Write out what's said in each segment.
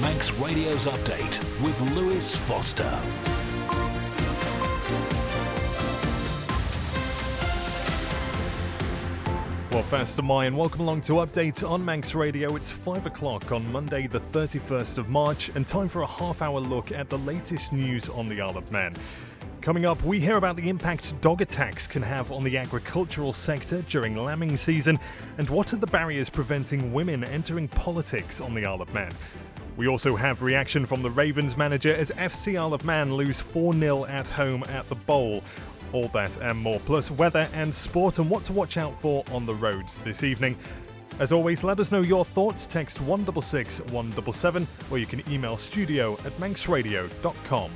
Manx Radio's Update with Lewis Foster. Well, first of my and welcome along to Update on Manx Radio. It's 5 o'clock on Monday the 31st of March and time for a half-hour look at the latest news on the Isle of Man. Coming up, we hear about the impact dog attacks can have on the agricultural sector during lambing season and what are the barriers preventing women entering politics on the Isle of Man. We also have reaction from the Ravens manager as FC Isle of Man lose 4-0 at home at the Bowl. All that and more, plus weather and sport and what to watch out for on the roads this evening. As always, let us know your thoughts. Text 166 177 or you can email studio@manxradio.com.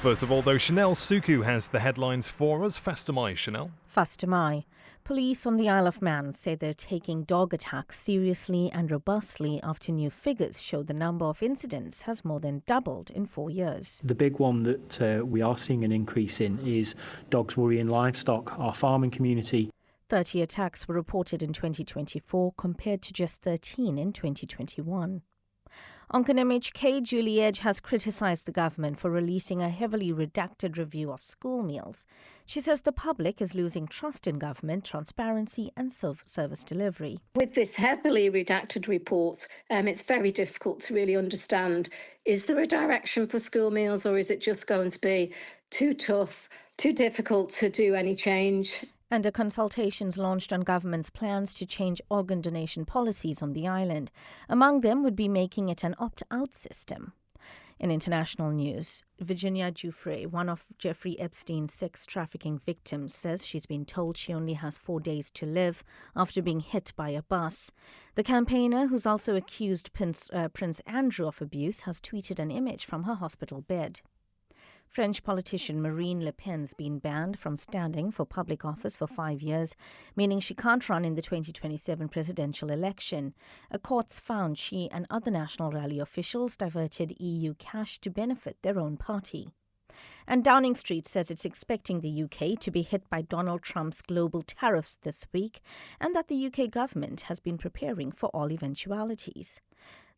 First of all, though, Chanel Suku has the headlines for us. Faster my, Chanel. Faster my. Police on the Isle of Man say they're taking dog attacks seriously and robustly after new figures show the number of incidents has more than doubled in 4 years. The big one that we are seeing an increase in is dogs worrying livestock, our farming community. 30 attacks were reported in 2024 compared to just 13 in 2021. Onken MHK Julie Edge has criticised the government for releasing a heavily redacted review of school meals. She says the public is losing trust in government, transparency and service delivery. With this heavily redacted report, it's very difficult to really understand, is there a direction for school meals or is it just going to be too tough, too difficult to do any change? And a consultations launched on government's plans to change organ donation policies on the island. Among them would be making it an opt-out system. In international news, Virginia Giuffre, one of Jeffrey Epstein's sex trafficking victims, says she's been told she only has 4 days to live after being hit by a bus. The campaigner, who's also accused Prince Andrew of abuse, has tweeted an image from her hospital bed. French politician Marine Le Pen's been banned from standing for public office for 5 years, meaning she can't run in the 2027 presidential election. A court's found she and other National Rally officials diverted EU cash to benefit their own party. And Downing Street says it's expecting the UK to be hit by Donald Trump's global tariffs this week and that the UK government has been preparing for all eventualities.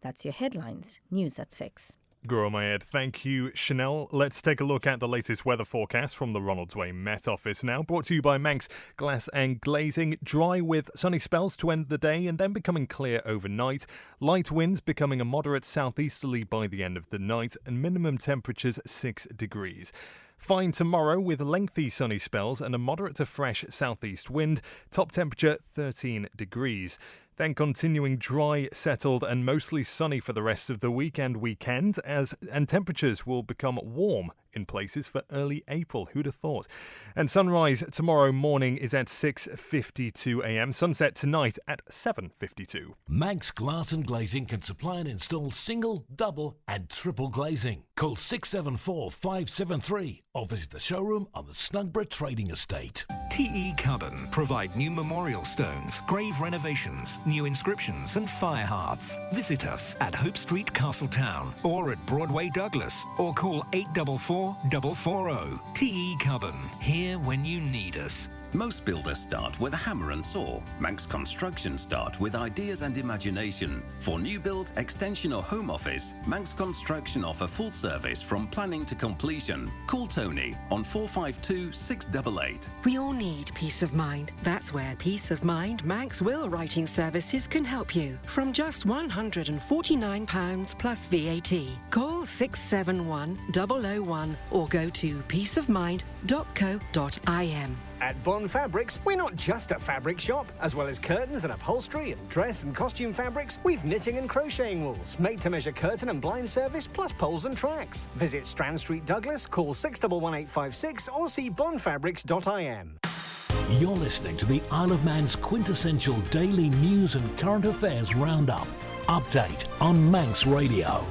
That's your headlines. News at 6. Guru Mayed, thank you, Chanel. Let's take a look at the latest weather forecast from the Ronaldsway Met Office now. Brought to you by Manx Glass and Glazing. Dry with sunny spells to end the day and then becoming clear overnight. Light winds becoming a moderate southeasterly by the end of the night and minimum temperatures 6 degrees. Fine tomorrow with lengthy sunny spells and a moderate to fresh southeast wind. Top temperature 13 degrees. Then continuing dry, settled and mostly sunny for the rest of the week and weekend and temperatures will become warm in places for early April. Who'd have thought? And sunrise tomorrow morning is at 6:52 a.m. Sunset tonight at 7:52. Manx Glass and Glazing can supply and install single, double and triple glazing. Call 674 573 or visit the showroom on the Snugborough Trading Estate. TE Carbon provide new memorial stones, grave renovations, new inscriptions and fire hearths. Visit us at Hope Street, Castletown or at Broadway, Douglas or call 844 440. TE Carbon, here when you need us. Most builders start with a hammer and saw. Manx Construction start with ideas and imagination. For new build, extension or home office, Manx Construction offer full service from planning to completion. Call Tony on 452 688. We all need peace of mind. That's where Peace of Mind Manx Will Writing Services can help you. From just £149 plus VAT. Call 671 001 or go to peaceofmind.co.im. At Bond Fabrics, we're not just a fabric shop. As well as curtains and upholstery and dress and costume fabrics, we've knitting and crocheting wools, made-to-measure curtain and blind service, plus poles and tracks. Visit Strand Street, Douglas, call 611856 or see bondfabrics.im. You're listening to the Isle of Man's quintessential daily news and current affairs roundup. Update on Manx Radio.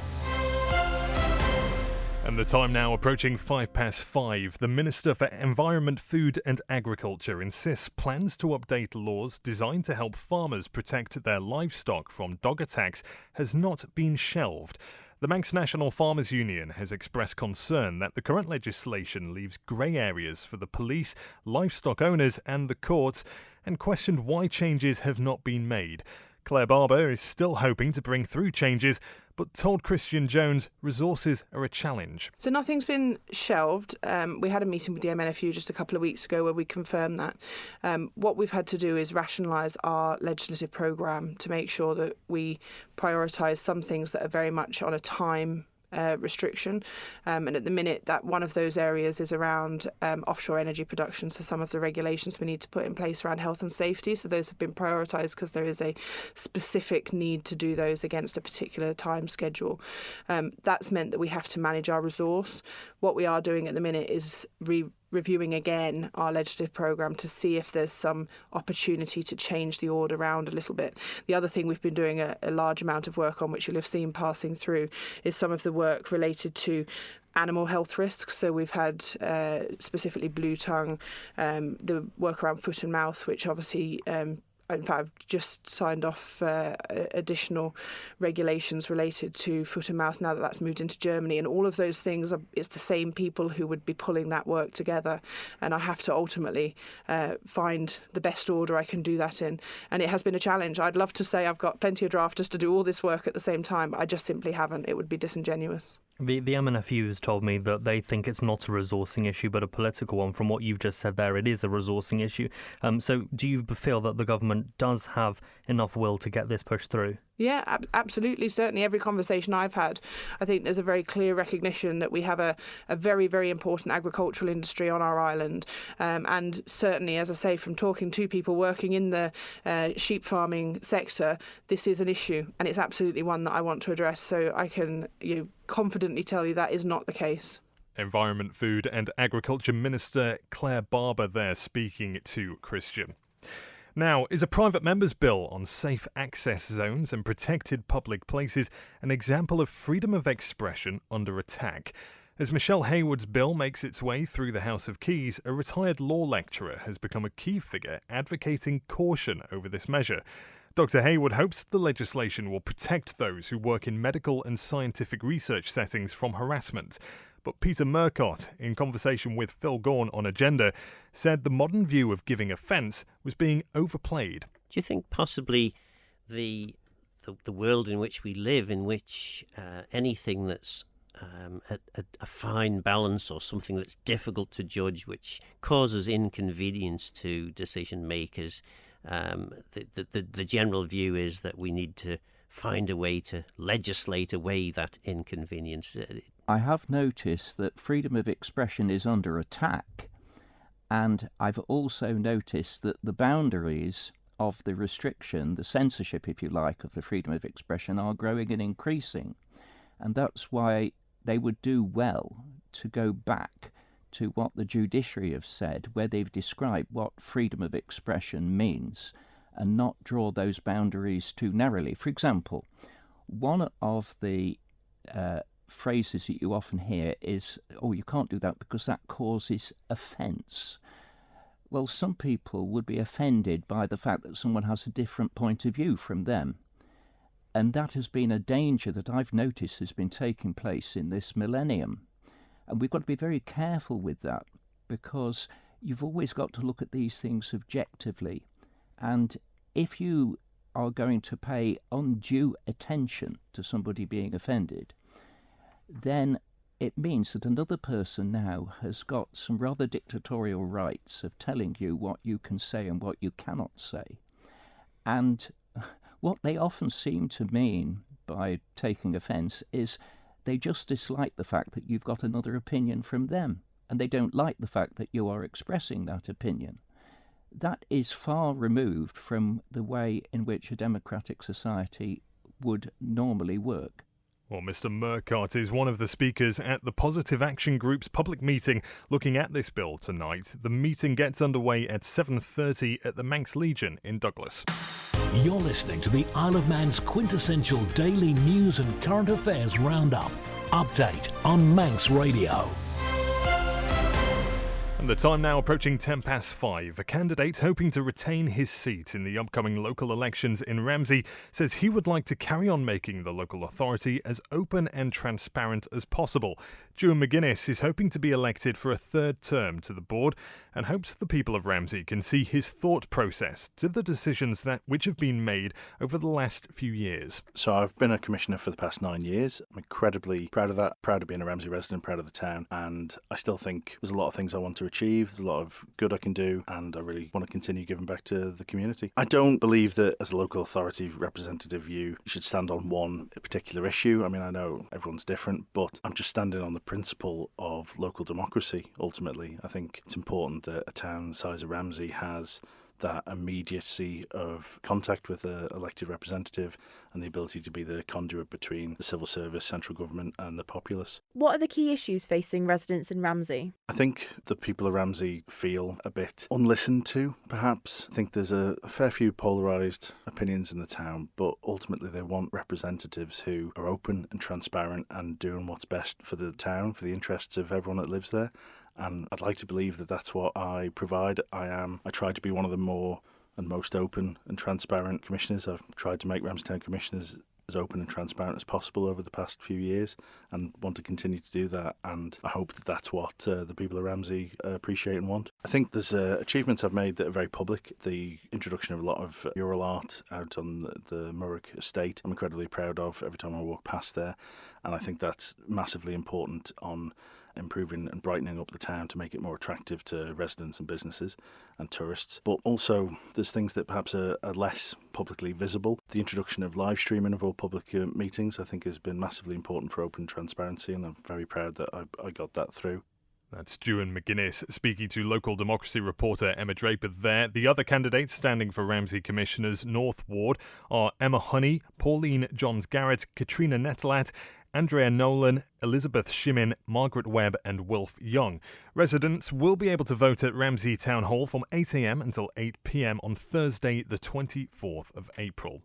And the time now approaching 5:05. The Minister for Environment, Food and Agriculture insists plans to update laws designed to help farmers protect their livestock from dog attacks has not been shelved. The Manx National Farmers Union has expressed concern that the current legislation leaves grey areas for the police, livestock owners and the courts, and questioned why changes have not been made. Claire Barber is still hoping to bring through changes, but told Christian Jones resources are a challenge. So nothing's been shelved. We had a meeting with the MNFU just a couple of weeks ago where we confirmed that. What we've had to do is rationalise our legislative programme to make sure that we prioritise some things that are very much on a time restriction, and at the minute that one of those areas is around offshore energy production, so some of the regulations we need to put in place around health and safety, so those have been prioritised because there is a specific need to do those against a particular time schedule. That's meant that we have to manage our resource. What we are doing at the minute is reviewing again our legislative programme to see if there's some opportunity to change the order around a little bit. The other thing we've been doing a large amount of work on, which you'll have seen passing through, is some of the work related to animal health risks. So we've had specifically blue tongue, the work around foot and mouth, which obviously in fact, I've just signed off additional regulations related to foot and mouth now that that's moved into Germany. And all of those things, it's the same people who would be pulling that work together. And I have to ultimately find the best order I can do that in. And it has been a challenge. I'd love to say I've got plenty of drafters to do all this work at the same time, but I just simply haven't. It would be disingenuous. The MNFU has told me that they think it's not a resourcing issue but a political one. From what you've just said there, it is a resourcing issue. So do you feel that the government does have enough will to get this pushed through? Yeah, absolutely. Certainly every conversation I've had, I think there's a very clear recognition that we have a very, very important agricultural industry on our island. And certainly, as I say, from talking to people working in the sheep farming sector, this is an issue and it's absolutely one that I want to address. So I can confidently tell you that is not the case. Environment, Food and Agriculture Minister Claire Barber there speaking to Christian. Now, is a private member's bill on safe access zones and protected public places an example of freedom of expression under attack? As Michelle Haywood's bill makes its way through the House of Keys, a retired law lecturer has become a key figure advocating caution over this measure. Dr. Haywood hopes the legislation will protect those who work in medical and scientific research settings from harassment. But Peter Murcott, in conversation with Phil Gaughan on Agenda, said the modern view of giving offence was being overplayed. Do you think possibly the world in which we live, in which anything that's a fine balance or something that's difficult to judge, which causes inconvenience to decision makers, the general view is that we need to find a way to legislate away that inconvenience? I have noticed that freedom of expression is under attack, and I've also noticed that the boundaries of the restriction, the censorship, if you like, of the freedom of expression are growing and increasing. And that's why they would do well to go back to what the judiciary have said, where they've described what freedom of expression means, and not draw those boundaries too narrowly. For example, one of the phrases that you often hear is, oh, you can't do that because that causes offence. Well, some people would be offended by the fact that someone has a different point of view from them. And that has been a danger that I've noticed has been taking place in this millennium. And we've got to be very careful with that, because you've always got to look at these things objectively. And if you are going to pay undue attention to somebody being offended, then it means that another person now has got some rather dictatorial rights of telling you what you can say and what you cannot say. And what they often seem to mean by taking offence is they just dislike the fact that you've got another opinion from them, and they don't like the fact that you are expressing that opinion. That is far removed from the way in which a democratic society would normally work. Well, Mr. Murcott is one of the speakers at the Positive Action Group's public meeting looking at this bill tonight. The meeting gets underway at 7:30 at the Manx Legion in Douglas. You're listening to the Isle of Man's quintessential daily news and current affairs roundup. Update on Manx Radio. And the time now approaching 5:10. A candidate hoping to retain his seat in the upcoming local elections in Ramsey says he would like to carry on making the local authority as open and transparent as possible. Ewan McGuinness is hoping to be elected for a third term to the board and hopes the people of Ramsey can see his thought process to the decisions which have been made over the last few years. So I've been a commissioner for the past 9 years. I'm incredibly proud of that, proud of being a Ramsey resident, proud of the town, and I still think there's a lot of things I want to achieve, there's a lot of good I can do, and I really want to continue giving back to the community. I don't believe that as a local authority representative you should stand on one particular issue. I mean, I know everyone's different, but I'm just standing on the principle of local democracy, ultimately. I think it's important that a town the size of Ramsey has that immediacy of contact with an elected representative and the ability to be the conduit between the civil service, central government and the populace. What are the key issues facing residents in Ramsey? I think the people of Ramsey feel a bit unlistened to, perhaps. I think there's a fair few polarised opinions in the town, but ultimately they want representatives who are open and transparent and doing what's best for the town, for the interests of everyone that lives there. And I'd like to believe that that's what I provide. I try to be one of the more and most open and transparent commissioners. I've tried to make Ramsey Town commissioners as open and transparent as possible over the past few years and want to continue to do that. And I hope that that's what the people of Ramsey appreciate and want. I think there's achievements I've made that are very public. The introduction of a lot of mural art out on the Murrock estate, I'm incredibly proud of every time I walk past there. And I think that's massively important on improving and brightening up the town to make it more attractive to residents and businesses and tourists. But also there's things that perhaps are less publicly visible. The introduction of live streaming of all public meetings I think has been massively important for open transparency, and I'm very proud that I got that through. That's Ewan McGuinness speaking to local democracy reporter Emma Draper there. The other candidates standing for Ramsey Commissioners North Ward are Emma Honey, Pauline Johns-Garrett, Katrina Nettlat, Andrea Nolan, Elizabeth Shimin, Margaret Webb and Wilf Young. Residents will be able to vote at Ramsey Town Hall from 8 a.m. until 8 p.m. on Thursday the 24th of April.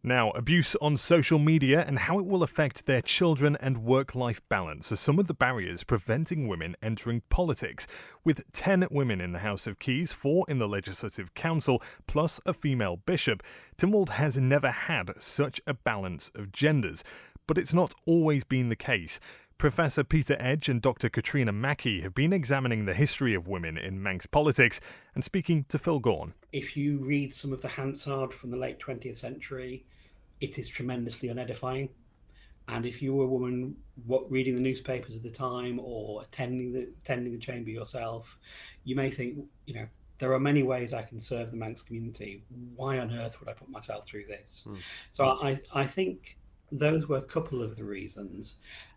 Now, abuse on social media and how it will affect their children and work-life balance are some of the barriers preventing women entering politics. With 10 women in the House of Keys, 4 in the Legislative Council, plus a female bishop, Tynwald has never had such a balance of genders. But it's not always been the case. Professor Peter Edge and Dr. Katrina Mackey have been examining the history of women in Manx politics and speaking to Phil Gaughan. If you read some of the Hansard from the late 20th century, it is tremendously unedifying. And if you were a woman reading the newspapers at the time or attending the chamber yourself, you may think, there are many ways I can serve the Manx community. Why on earth would I put myself through this? So I think those were a couple of the reasons.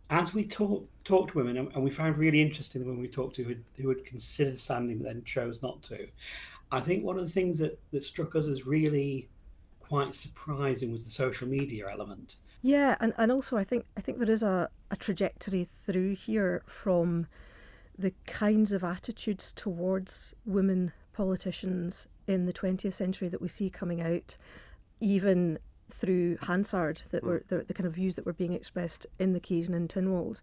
As we talked to women, and we found really interesting when we talked to who had considered standing but then chose not to, I think one of the things that struck us as really quite surprising was the social media element. Yeah, and also I think there is a trajectory through here from the kinds of attitudes towards women politicians in the 20th century that we see coming out, even through Hansard, that were the kind of views that were being expressed in the Keys and in Tynwald,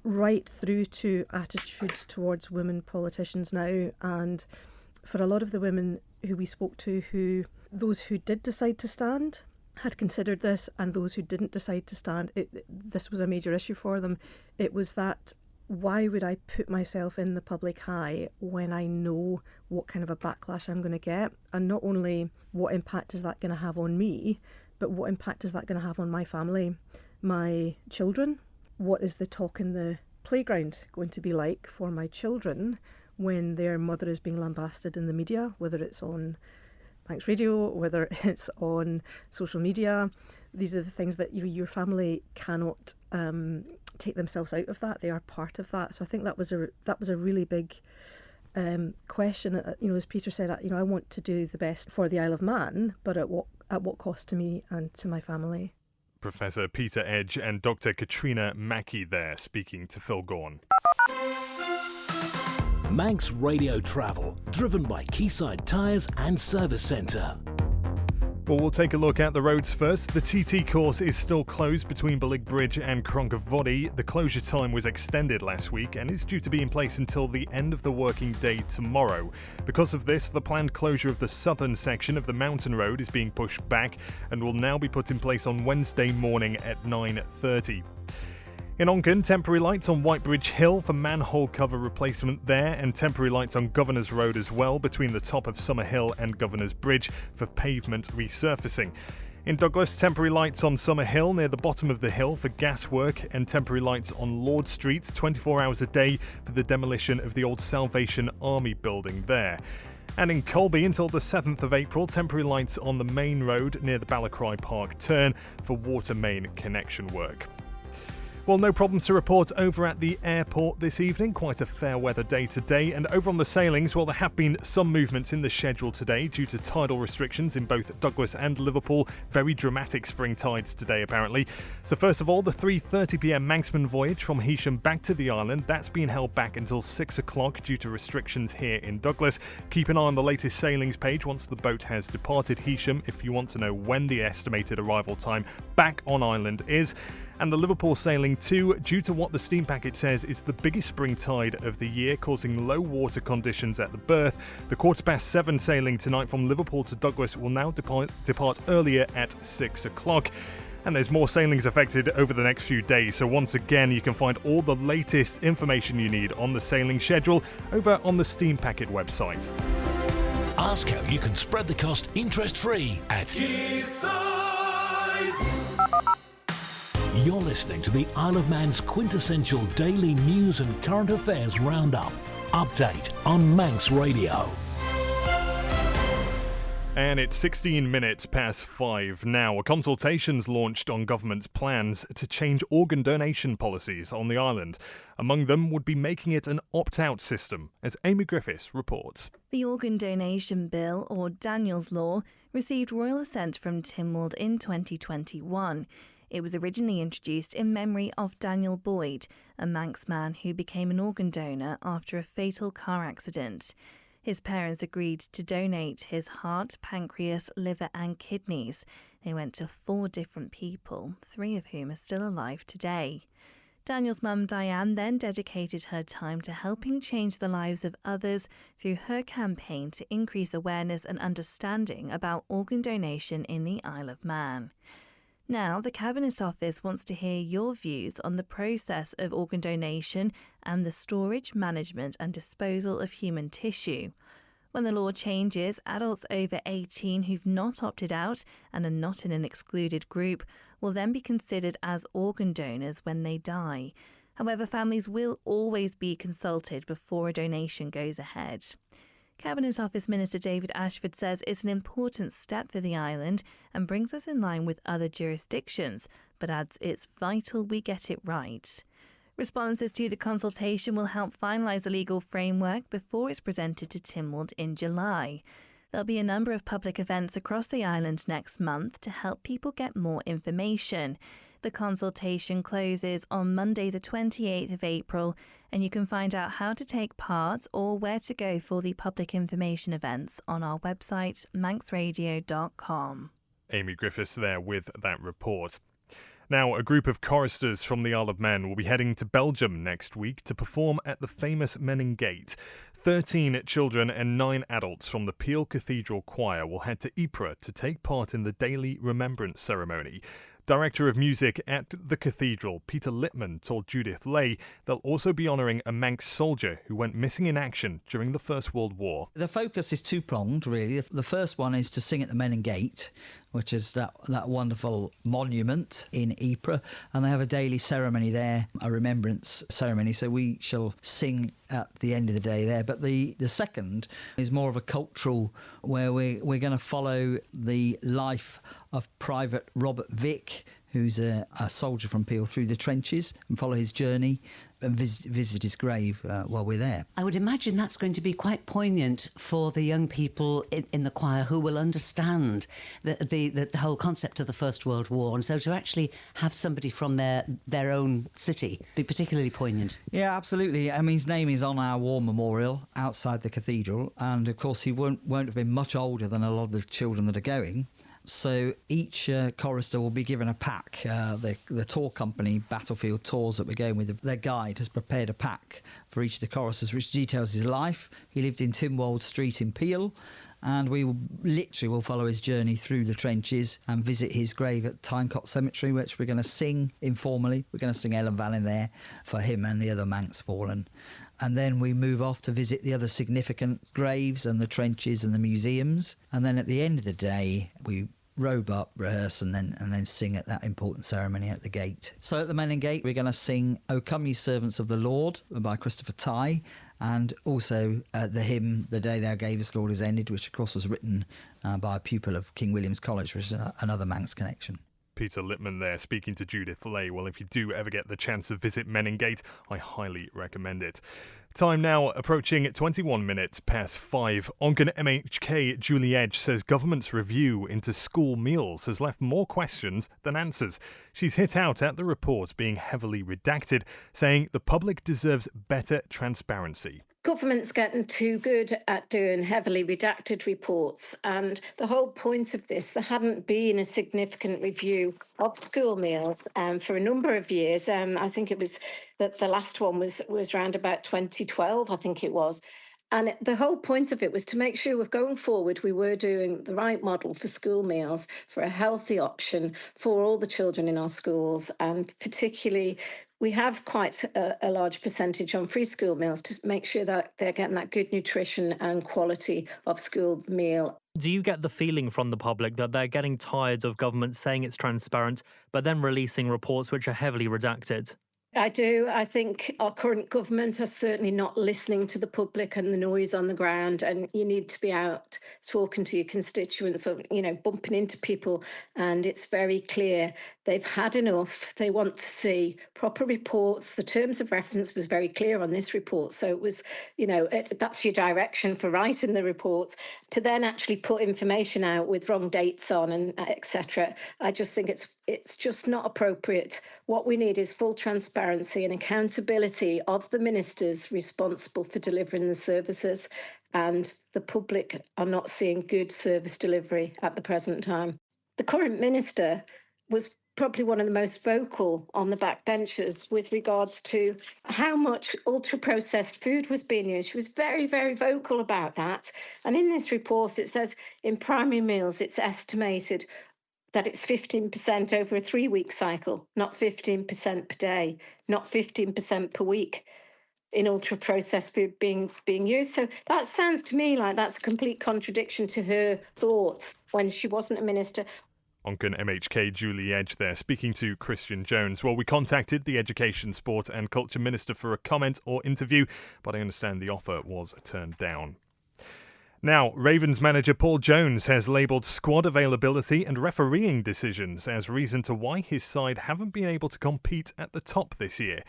right through to attitudes towards women politicians now. And for a lot of the women who we spoke to, those who did decide to stand had considered this, and those who didn't decide to stand, this was a major issue for them. It was that, why would I put myself in the public eye when I know what kind of a backlash I'm going to get? And not only what impact is that going to have on me, but what impact is that going to have on my family, my children? What is the talk in the playground going to be like for my children when their mother is being lambasted in the media, whether it's on Manx Radio, whether it's on social media? These are the things that your family cannot take themselves out of that. They are part of that. So I think that was a really big question. As Peter said, I want to do the best for the Isle of Man, but at what cost to me and to my family? Professor Peter Edge and Dr. Katrina Mackey there speaking to Phil Gaughan. Manx Radio Travel, driven by Quayside Tyres and Service Centre. Well, we'll take a look at the roads first. The TT course is still closed between Balig Bridge and Cronkervoddy. The closure time was extended last week and is due to be in place until the end of the working day tomorrow. Because of this, the planned closure of the southern section of the mountain road is being pushed back and will now be put in place on Wednesday morning at 9:30. In Onken, temporary lights on Whitebridge Hill for manhole cover replacement there, and temporary lights on Governor's Road as well between the top of Summer Hill and Governor's Bridge for pavement resurfacing. In Douglas, temporary lights on Summer Hill near the bottom of the hill for gas work, and temporary lights on Lord Street 24 hours a day for the demolition of the old Salvation Army building there. And in Colby, until the 7th of April, temporary lights on the main road near the Ballacry Park turn for water main connection work. Well, no problems to report over at the airport this evening. Quite a fair weather day today. And over on the sailings, well, there have been some movements in the schedule today due to tidal restrictions in both Douglas and Liverpool. Very dramatic spring tides today, apparently. So first of all, the 3:30pm Manxman voyage from Heysham back to the island, that's been held back until 6 o'clock due to restrictions here in Douglas. Keep an eye on the latest sailings page once the boat has departed Heysham if you want to know when the estimated arrival time back on island is. And the Liverpool sailing too, due to what the steam packet says is the biggest spring tide of the year, causing low water conditions at the berth. The 7:15 sailing tonight from Liverpool to Douglas will now depart earlier at 6 o'clock. And there's more sailings affected over the next few days, so once again you can find all the latest information you need on the sailing schedule over on the Steam Packet website. Ask how you can spread the cost interest-free at Quayside. You're listening to the Isle of Man's quintessential daily news and current affairs roundup. Update on Manx Radio. And it's 16 minutes past 5 now. A consultation's launched on government's plans to change organ donation policies on the island. Among them would be making it an opt-out system, as Amy Griffiths reports. The Organ Donation Bill, or Daniel's Law, received royal assent from Tynwald in 2021. It was originally introduced in memory of Daniel Boyd, a Manx man who became an organ donor after a fatal car accident. His parents agreed to donate his heart, pancreas, liver and kidneys. They went to 4 different people, 3 of whom are still alive today. Daniel's mum Diane then dedicated her time to helping change the lives of others through her campaign to increase awareness and understanding about organ donation in the Isle of Man. Now, the Cabinet Office wants to hear your views on the process of organ donation and the storage, management and disposal of human tissue. When the law changes, adults over 18 who've not opted out and are not in an excluded group will then be considered as organ donors when they die. However, families will always be consulted before a donation goes ahead. Cabinet Office Minister David Ashford says it's an important step for the island and brings us in line with other jurisdictions, but adds it's vital we get it right. Responses to the consultation will help finalise the legal framework before it's presented to Tynwald in July. There'll be a number of public events across the island next month to help people get more information. The consultation closes on Monday the 28th of April, and you can find out how to take part or where to go for the public information events on our website manxradio.com. Amy Griffiths there with that report. Now, a group of choristers from the Isle of Man will be heading to Belgium next week to perform at the famous Menin Gate. 13 children and 9 adults from the Peel Cathedral Choir will head to Ypres to take part in the daily remembrance ceremony. Director of Music at the Cathedral, Peter Littman, told Judith Lay they'll also be honouring a Manx soldier who went missing in action during the First World War. The focus is two-pronged, really. The first one is to sing at the Menin Gate, which is that wonderful monument in Ypres, and they have a daily ceremony there, a remembrance ceremony, so we shall sing at the end of the day there. But the second is more of a cultural, where we're going to follow the life of Private Robert Vick, who's a soldier from Peel, through the trenches, and follow his journey and visit his grave while we're there. I would imagine that's going to be quite poignant for the young people in the choir who will understand the whole concept of the First World War, and so to actually have somebody from their own city be particularly poignant. Yeah, absolutely. I mean, his name is on our war memorial outside the cathedral, and of course he won't have been much older than a lot of the children that are going. So each chorister will be given a pack. The tour company, Battlefield Tours, that we're going with, their guide has prepared a pack for each of the choristers, which details his life. He lived in Tynwald Street in Peel, and we will follow his journey through the trenches and visit his grave at Tynecott Cemetery, which we're going to sing informally. We're going to sing Ellen Valley there for him and the other Manx fallen. And then we move off to visit the other significant graves and the trenches and the museums. And then at the end of the day, we robe up, rehearse, and then sing at that important ceremony at the gate. So at the Menin Gate, we're going to sing O Come Ye Servants of the Lord by Christopher Tye, and also the hymn The Day Thou Gavest, Lord, Is Ended, which of course was written by a pupil of King William's College, which is another Manx connection. Peter Lippman there speaking to Judith Lay. Well, if you do ever get the chance to visit Menin Gate, I highly recommend it. Time now approaching 21 minutes past 5. Ongan MHK Julie Edge says government's review into school meals has left more questions than answers. She's hit out at the report being heavily redacted, saying the public deserves better transparency. Government's getting too good at doing heavily redacted reports, and the whole point of this, there hadn't been a significant review of school meals for a number of years. I think it was that the last one was around about 2012, I think it was. And the whole point of it was to make sure going forward we were doing the right model for school meals, for a healthy option for all the children in our schools, and particularly we have quite a large percentage on free school meals to make sure that they're getting that good nutrition and quality of school meal. Do you get the feeling from the public that they're getting tired of government saying it's transparent, but then releasing reports which are heavily redacted? I do. I think our current government are certainly not listening to the public and the noise on the ground, and you need to be out talking to your constituents or, bumping into people, and it's very clear they've had enough. They want to see proper reports. The terms of reference was very clear on this report, so it was, that's your direction for writing the report. To then actually put information out with wrong dates on and etc. I just think it's just not appropriate. What we need is full transparency and accountability of the ministers responsible for delivering the services, and the public are not seeing good service delivery at the present time. The current minister was probably one of the most vocal on the backbenches with regards to how much ultra-processed food was being used. She was very, very vocal about that. And in this report, it says in primary meals, it's estimated that it's 15% over a 3-week cycle, not 15% per day, not 15% per week in ultra-processed food being used. So that sounds to me like that's a complete contradiction to her thoughts when she wasn't a minister. Ongan MHK Julie Edge there, speaking to Christian Jones. Well, we contacted the Education, Sport and Culture Minister for a comment or interview, but I understand the offer was turned down. Now, Ravens manager Paul Jones has labelled squad availability and refereeing decisions as reason to why his side haven't been able to compete at the top this year.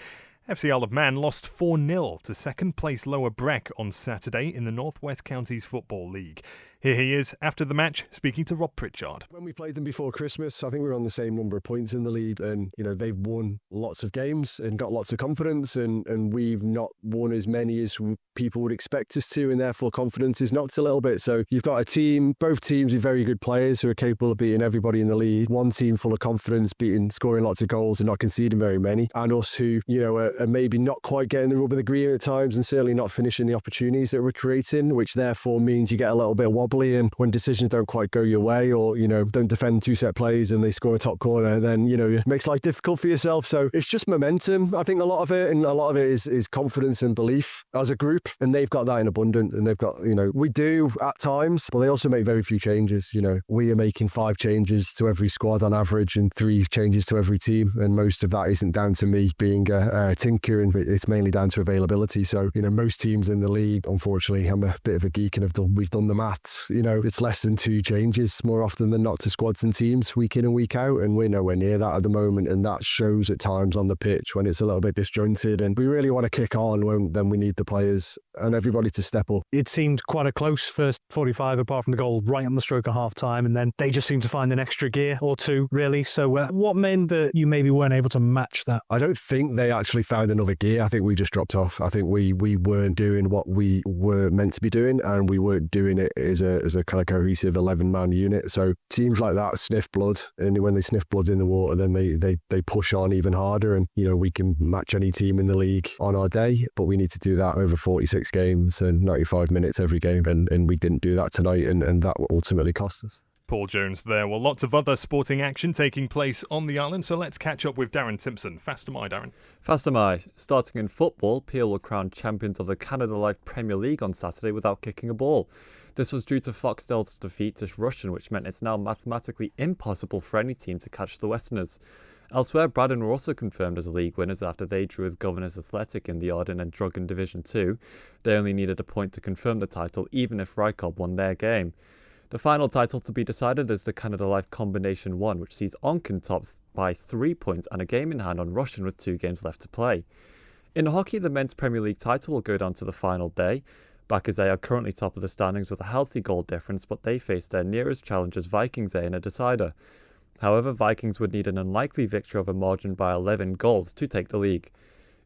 FC Isle of Man lost 4-0 to second-place Lower Breck on Saturday in the North West Counties Football League. Here he is after the match, speaking to Rob Pritchard. When we played them before Christmas, I think we were on the same number of points in the league, and they've won lots of games and got lots of confidence, and we've not won as many as people would expect us to, and therefore confidence is knocked a little bit. So you've got a team, both teams with very good players who are capable of beating everybody in the league. One team full of confidence, scoring lots of goals and not conceding very many, and us who are maybe not quite getting the rub of the green at times and certainly not finishing the opportunities that we're creating, which therefore means you get a little bit wobbly, and when decisions don't quite go your way, or don't defend 2 set plays and they score a top corner, then it makes life difficult for yourself. So it's just momentum, I think, a lot of it, and a lot of it is confidence and belief as a group, and they've got that in abundance, and they've got we do at times, but they also make very few changes. We are making 5 changes to every squad on average and 3 changes to every team, and most of that isn't down to me being a tinker, and it's mainly down to availability. So most teams in the league, unfortunately, I'm a bit of a geek and we've done the maths, it's less than 2 changes more often than not to squads and teams week in and week out, and we're nowhere near that at the moment, and that shows at times on the pitch when it's a little bit disjointed, and we really want to kick on then we need the players and everybody to step up. It seemed quite a close first 45 apart from the goal right on the stroke of half time, and then they just seemed to find an extra gear or 2 really. So what meant that you maybe weren't able to match that? I don't think they actually found another gear. I think we just dropped off. I think we weren't doing what we were meant to be doing, and we weren't doing it as a as a kind of cohesive 11-man unit. So teams like that sniff blood, and when they sniff blood in the water, then they push on even harder. And we can match any team in the league on our day, but we need to do that over 46 games and 95 minutes every game, and we didn't do that tonight, and that will ultimately cost us. Paul Jones there. Well, lots of other sporting action taking place on the island, so let's catch up with Darren Timpson. Fast am I, Darren? Fast am I. Starting in football, Peel were crowned champions of the Canada Life Premier League on Saturday without kicking a ball. This was due to Foxdale's defeat to Russian, which meant it's now mathematically impossible for any team to catch the Westerners. Elsewhere, Braddon were also confirmed as league winners after they drew with Governors Athletic in the Arden and Druggan Division 2. They only needed a point to confirm the title, even if Rycob won their game. The final title to be decided is the Canada Life Combination 1, which sees Onken top by 3 points and a game in hand on Russian with 2 games left to play. In hockey, the men's Premier League title will go down to the final day. Bacchus are currently top of the standings with a healthy goal difference, but they face their nearest challengers Vikings in a decider. However, Vikings would need an unlikely victory of a margin by 11 goals to take the league.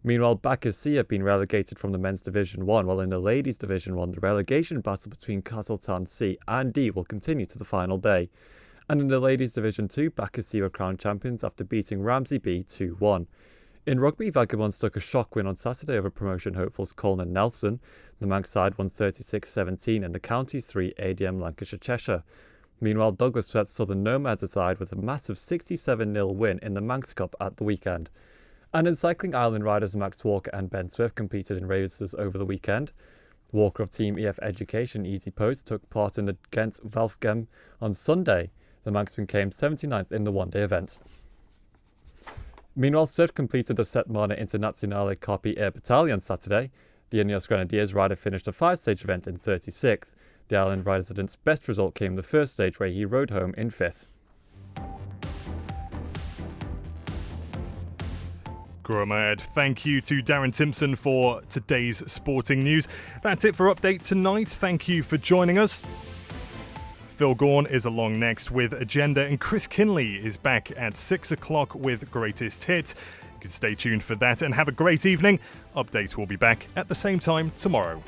Meanwhile, Bacchus have been relegated from the men's Division 1, while in the ladies' Division 1, the relegation battle between Castletown C and D will continue to the final day. And in the ladies' Division 2, Bacchus were crowned champions after beating Ramsey B 2-1. In rugby, Vagabonds took a shock win on Saturday over promotion hopefuls Colne and Nelson. The Manx side won 36-17 in the County 3 ADM Lancashire Cheshire. Meanwhile, Douglas swept Southern Nomads aside with a massive 67-0 win in the Manx Cup at the weekend. And in cycling, Island riders Max Walker and Ben Swift competed in races over the weekend. Walker of Team EF Education Easy Post took part in the Gent Velfgem on Sunday. The Manxman came 79th in the one-day event. Meanwhile, Swift completed the Setmana Internazionale Carpi Air Battalion Saturday. The Ineos Grenadiers rider finished a 5-stage event in 36th. The Island rider's best result came in the first stage, where he rode home in 5th. Ahmed. Thank you to Darren Timpson for today's sporting news. That's it for Update Tonight. Thank you for joining us. Phil Gaughan is along next with Agenda, and Chris Kinley is back at 6 o'clock with Greatest Hits. You can stay tuned for that and have a great evening. Update will be back at the same time tomorrow.